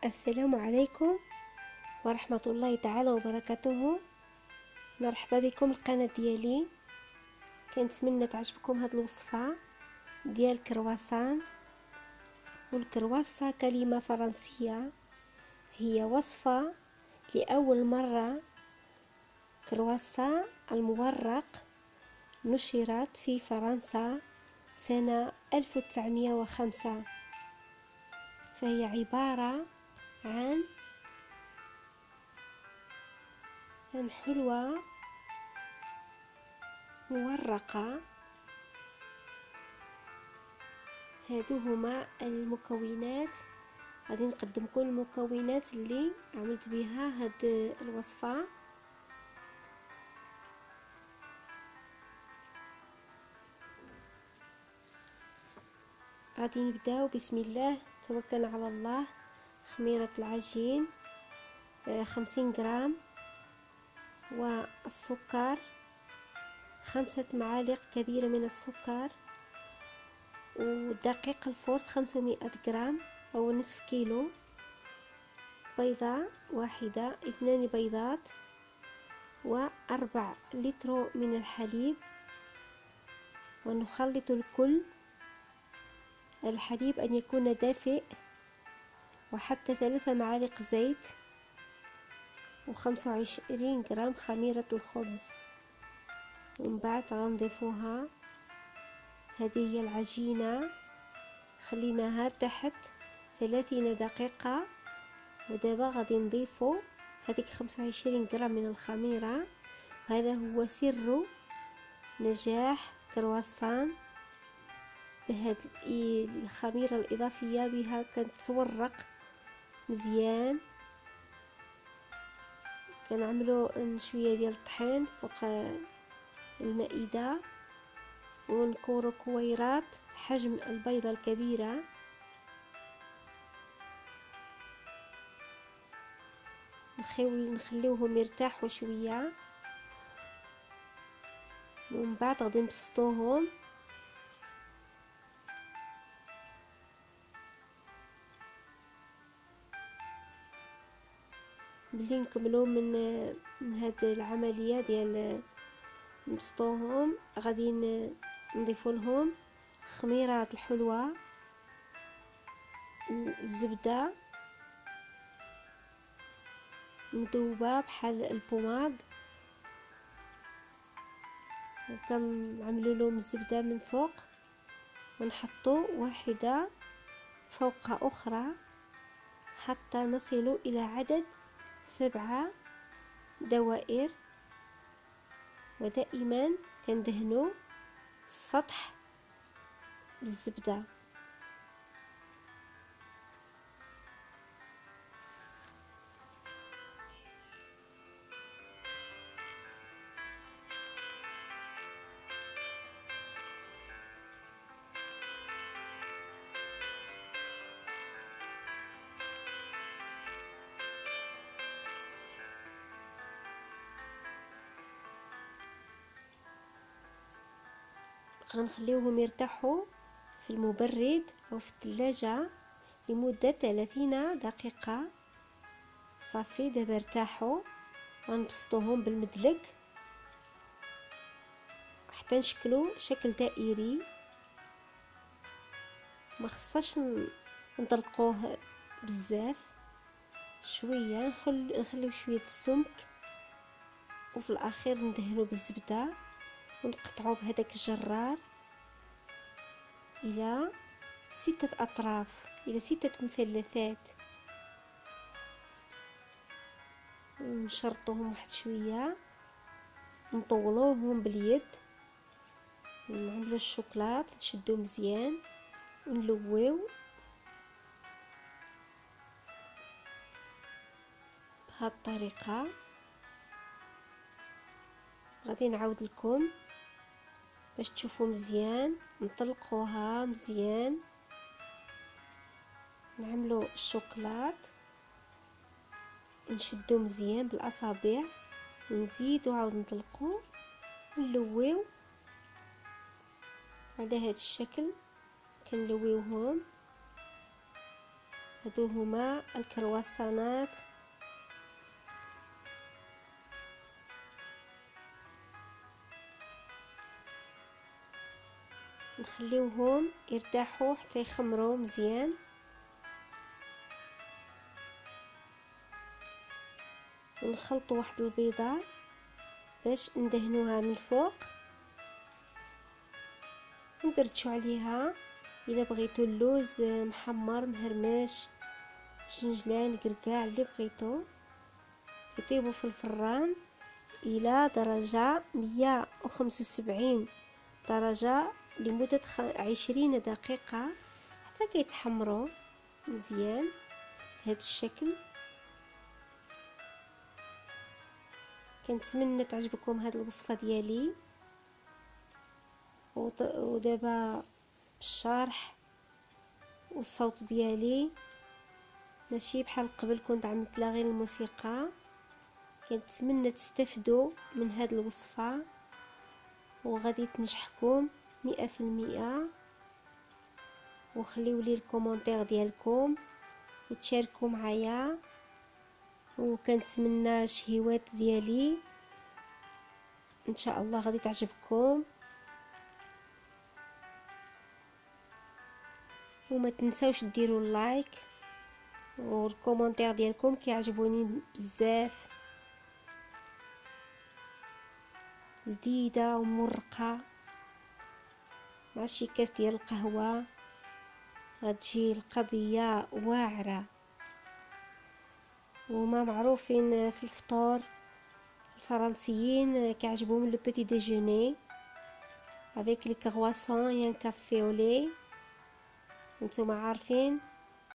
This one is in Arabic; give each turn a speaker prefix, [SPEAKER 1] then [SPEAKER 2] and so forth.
[SPEAKER 1] السلام عليكم ورحمة الله تعالى وبركاته. مرحبا بكم القناة ديالي. كنتمنى تعجبكم هاد الوصفة ديال الكرواسان. والكرواسة كلمة فرنسية، هي وصفة لأول مرة. كرواسان المورق نشرت في فرنسا سنة 1905، فهي عبارة عن حلوى مورقة. هادو هما المكونات. غادي نقدمكم المكونات اللي عملت بها هاد الوصفة. غادي نبداو بسم الله، توكلنا على الله. خميرة العجين 50 غرام، والسكر 5 معالق كبيرة من السكر، ودقيق الفرن 500 غرام أو نصف كيلو، بيضة واحدة، 2 بيضات، و4 لتر من الحليب. ونخلط الكل. الحليب أن يكون دافئ، وحتى 3 معالق زيت، و25 غرام خميرة الخبز. ومن بعد غنضيفوها. هذه هي العجينة، خليناها ارتاحت 30 دقيقة. ودابا غادي نضيفو هذيك 25 غرام من الخميرة. هذا هو سر نجاح كرواسان، بهاد الخميرة الإضافية بها كنتورق مزيان. كنعملو شوية ديال الطحين فوق المائدة، ونكورو كويرات حجم البيضة الكبيرة. نخليوهم يرتاحوا شوية، ومن بعد غادي نبسطوهم. ملي نكملو من هاد العملية ديال نبسطوهم، غادي نضيفو لهم خميرات الحلوى، الزبدة مذوبة بحال البوماد، وكنعملو لهم الزبدة من فوق، ونحطو واحدة فوق أخرى حتى نصل إلى عدد 7 دوائر. ودائما كندهنو السطح بالزبدة. غنخليوهم يرتاحوا في المبرد أو في الثلاجة لمدة 30 دقيقة. صافي دابا ارتاحوا. غنبسطوهم بالمدلك حتى نشكلو شكل دائري. ما خصناش نطلقوه بزاف، شويه نخليو شويه السمك، وفي الاخير ندهنو بالزبده، ونقطعو بهداك الجرار الى 6 اطراف، الى 6 مثلثات. نشرطوهم واحد شويه، نطولوهم باليد، نعملو الشوكولات، نشدو مزيان ونلويو بهذه الطريقه. غادي نعاود لكم باش تشوفوا مزيان. نطلقوها مزيان، نعملو الشوكولات، نشدو مزيان بالاصابع، ونزيدو عاود نطلقو ونلويو على هذا الشكل. كنلويوهم هادو هما الكرواسانات. نخليوهم يرتاحوا حتى يخمروا مزيان. ونخلطوا واحد البيضه باش ندهنوها من الفوق، وندرجوا عليها الا بغيتوا اللوز محمر مهرمش شنجلان قرقاع اللي بغيتو. يطيبوا في الفران الى درجه 175 درجه لمده 20 دقيقه حتى كيتحمروا مزيان بهذا الشكل. كنتمنى تعجبكم هذه الوصفه ديالي. ودابا بالشرح والصوت ديالي ماشي بحال قبل كنت عملت لها غير الموسيقى. كنتمنى تستفدوا من هذه الوصفه وغادي تنجحكم 100%. وخليوا لي الكومونتير ديالكم وتشاركوا معايا، وكنتمنى الشهيوات ديالي ان شاء الله غادي تعجبكم. وما تنساوش ديروا اللايك والكومونتير ديالكم كيعجبوني بزاف. لذيذه ومرقه مع شي كاس ديال القهوه غتجي القضيه واعره. وما معروفين في الفطور الفرنسيين كيعجبهم لو بيتي ديجوني avec les croissants et un café au lait. نتوما عارفين